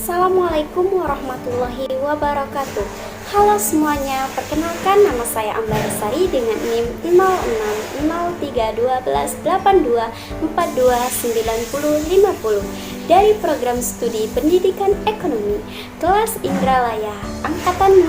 Assalamualaikum warahmatullahi wabarakatuh. Halo semuanya, perkenalkan nama saya Ambaresari dengan NIM 06031282429050 dari program studi Pendidikan Ekonomi kelas Indralaya angkatan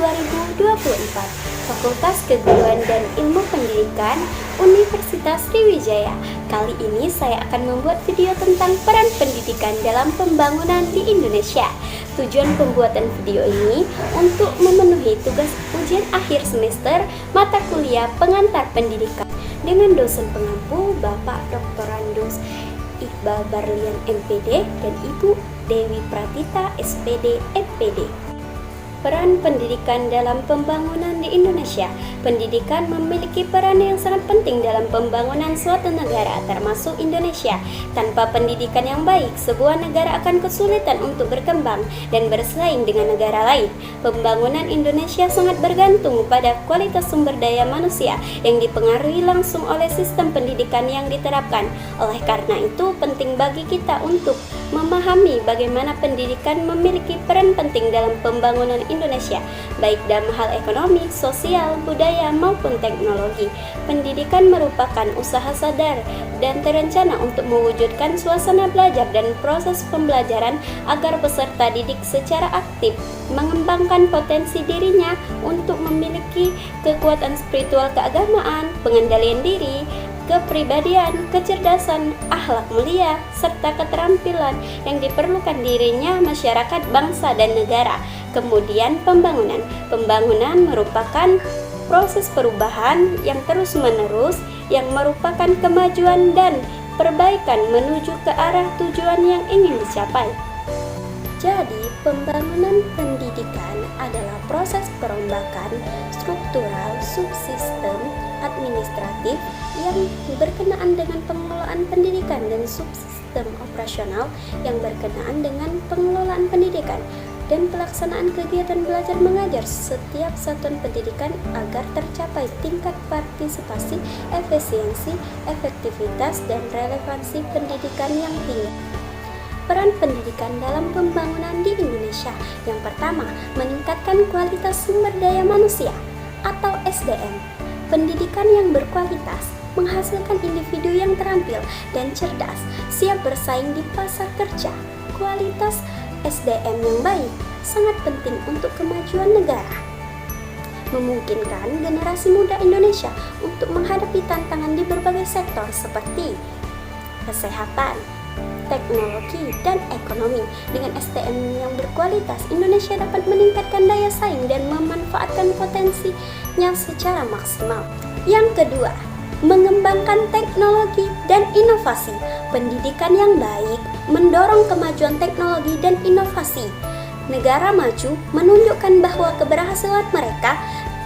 2024 Fakultas Keguruan dan Ilmu Pendidikan Universitas Sriwijaya. Kali ini saya akan membuat video tentang peran pendidikan dalam pembangunan di Indonesia. Tujuan pembuatan video ini untuk memenuhi tugas ujian akhir semester mata kuliah pengantar pendidikan dengan dosen pengampu Bapak Dr. Randus Iqbal Barlian MPD dan Ibu Dewi Pratita SPD MPD. Peran pendidikan dalam pembangunan di Indonesia. Pendidikan memiliki peran yang sangat penting dalam pembangunan suatu negara, termasuk Indonesia. Tanpa pendidikan yang baik, sebuah negara akan kesulitan untuk berkembang dan bersaing dengan negara lain. Pembangunan Indonesia sangat bergantung pada kualitas sumber daya manusia yang dipengaruhi langsung oleh sistem pendidikan yang diterapkan. Oleh karena itu, penting bagi kita untuk memahami bagaimana pendidikan memiliki peran penting dalam pembangunan Indonesia, baik dalam hal ekonomi, sosial, budaya, maupun teknologi. Pendidikan merupakan usaha sadar dan terencana untuk mewujudkan suasana belajar dan proses pembelajaran agar peserta didik secara aktif mengembangkan potensi dirinya untuk memiliki kekuatan spiritual keagamaan, pengendalian diri, kepribadian, kecerdasan, akhlak mulia, serta keterampilan yang diperlukan dirinya masyarakat, bangsa, dan negara. Kemudian pembangunan. Pembangunan merupakan proses perubahan yang terus-menerus yang merupakan kemajuan dan perbaikan menuju ke arah tujuan yang ingin dicapai. Jadi, pembangunan pendidikan adalah proses perombakan struktural subsistem administratif yang berkenaan dengan pengelolaan pendidikan dan subsistem operasional yang berkenaan dengan pengelolaan pendidikan dan pelaksanaan kegiatan belajar mengajar setiap satuan pendidikan agar tercapai tingkat partisipasi, efisiensi, efektivitas, dan relevansi pendidikan yang tinggi. Peran pendidikan dalam pembangunan di Indonesia. Yang pertama, meningkatkan kualitas sumber daya manusia atau SDM. Pendidikan yang berkualitas menghasilkan individu yang terampil dan cerdas, siap bersaing di pasar kerja. Kualitas SDM yang baik sangat penting untuk kemajuan negara. Memungkinkan generasi muda Indonesia untuk menghadapi tantangan di berbagai sektor seperti kesehatan, teknologi, dan ekonomi. Dengan SDM yang berkualitas, Indonesia dapat meningkatkan daya saing dan memanfaatkan potensinya secara maksimal. Yang kedua, mengembangkan teknologi dan inovasi. Pendidikan yang baik mendorong kemajuan teknologi dan inovasi. Negara maju menunjukkan bahwa keberhasilan mereka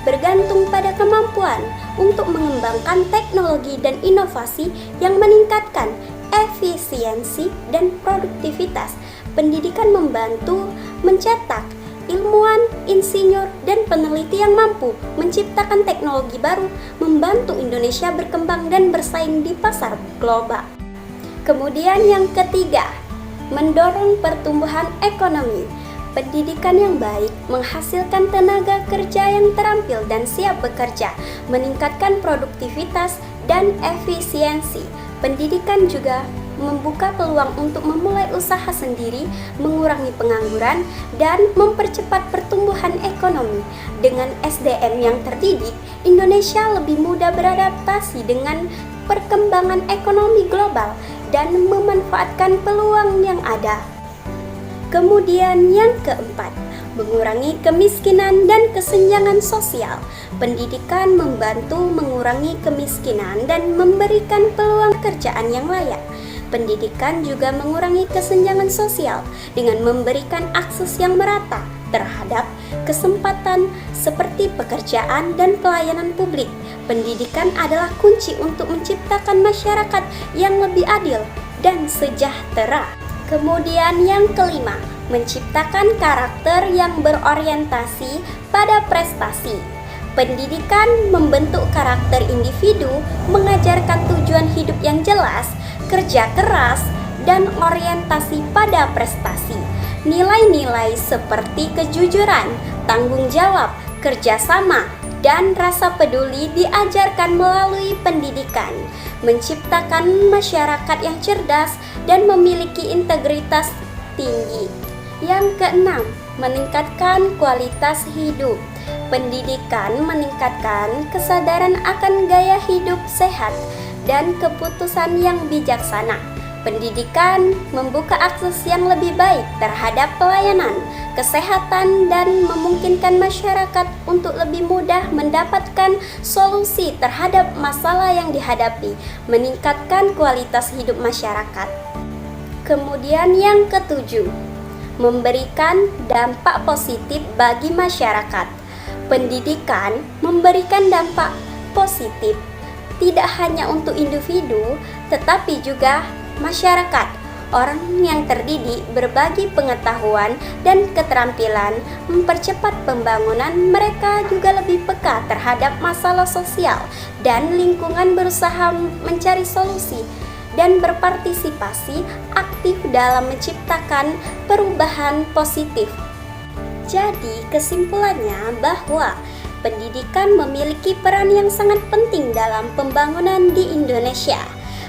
bergantung pada kemampuan untuk mengembangkan teknologi dan inovasi yang meningkatkan efisiensi dan produktivitas. Pendidikan membantu mencetak ilmuwan, insinyur, dan peneliti yang mampu menciptakan teknologi baru, membantu Indonesia berkembang dan bersaing di pasar global. Kemudian yang ketiga, mendorong pertumbuhan ekonomi. Pendidikan yang baik menghasilkan tenaga kerja yang terampil dan siap bekerja, meningkatkan produktivitas dan efisiensi. Pendidikan juga membuka peluang untuk memulai usaha sendiri, mengurangi pengangguran, dan mempercepat pertumbuhan ekonomi. Dengan SDM yang terdidik, Indonesia lebih mudah beradaptasi dengan perkembangan ekonomi global dan memanfaatkan peluang yang ada. Kemudian yang keempat, mengurangi kemiskinan dan kesenjangan sosial. Pendidikan membantu mengurangi kemiskinan dan memberikan peluang pekerjaan yang layak. Pendidikan juga mengurangi kesenjangan sosial dengan memberikan akses yang merata terhadap kesempatan seperti pekerjaan dan pelayanan publik. Pendidikan adalah kunci untuk menciptakan masyarakat yang lebih adil dan sejahtera. Kemudian yang kelima, menciptakan karakter yang berorientasi pada prestasi. Pendidikan membentuk karakter individu, mengajarkan tujuan hidup yang jelas, kerja keras, dan orientasi pada prestasi. Nilai-nilai seperti kejujuran, tanggung jawab, kerjasama, dan rasa peduli diajarkan melalui pendidikan, menciptakan masyarakat yang cerdas dan memiliki integritas tinggi. Yang keenam, meningkatkan kualitas hidup. Pendidikan meningkatkan kesadaran akan gaya hidup sehat dan keputusan yang bijaksana. Pendidikan membuka akses yang lebih baik terhadap pelayanan, kesehatan, dan memungkinkan masyarakat untuk lebih mudah mendapatkan solusi terhadap masalah yang dihadapi, meningkatkan kualitas hidup masyarakat. Kemudian yang ketujuh, memberikan dampak positif bagi masyarakat. Pendidikan memberikan dampak positif tidak hanya untuk individu, tetapi juga masyarakat. Orang yang terdidik berbagi pengetahuan dan keterampilan mempercepat pembangunan. Mereka juga lebih peka terhadap masalah sosial dan lingkungan, berusaha mencari solusi dan berpartisipasi aktif dalam menciptakan perubahan positif. Jadi kesimpulannya bahwa pendidikan memiliki peran yang sangat penting dalam pembangunan di Indonesia.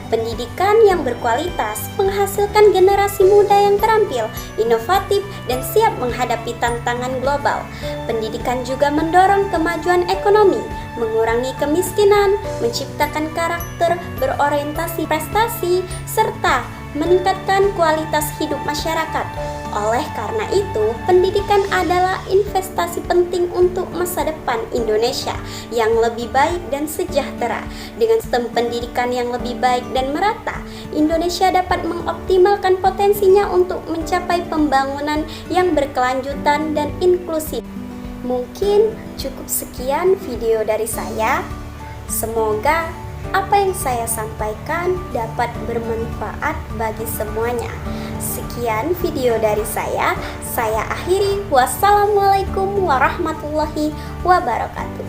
Pendidikan yang berkualitas menghasilkan generasi muda yang terampil, inovatif, dan siap menghadapi tantangan global. Pendidikan juga mendorong kemajuan ekonomi, mengurangi kemiskinan, menciptakan karakter berorientasi prestasi, serta meningkatkan kualitas hidup masyarakat. Oleh karena itu, pendidikan adalah investasi penting untuk masa depan Indonesia yang lebih baik dan sejahtera. Dengan sistem pendidikan yang lebih baik dan merata, Indonesia dapat mengoptimalkan potensinya untuk mencapai pembangunan yang berkelanjutan dan inklusif. Mungkin cukup sekian video dari saya. Semoga apa yang saya sampaikan dapat bermanfaat bagi semuanya. Sekian video dari saya akhiri. Wassalamualaikum warahmatullahi wabarakatuh.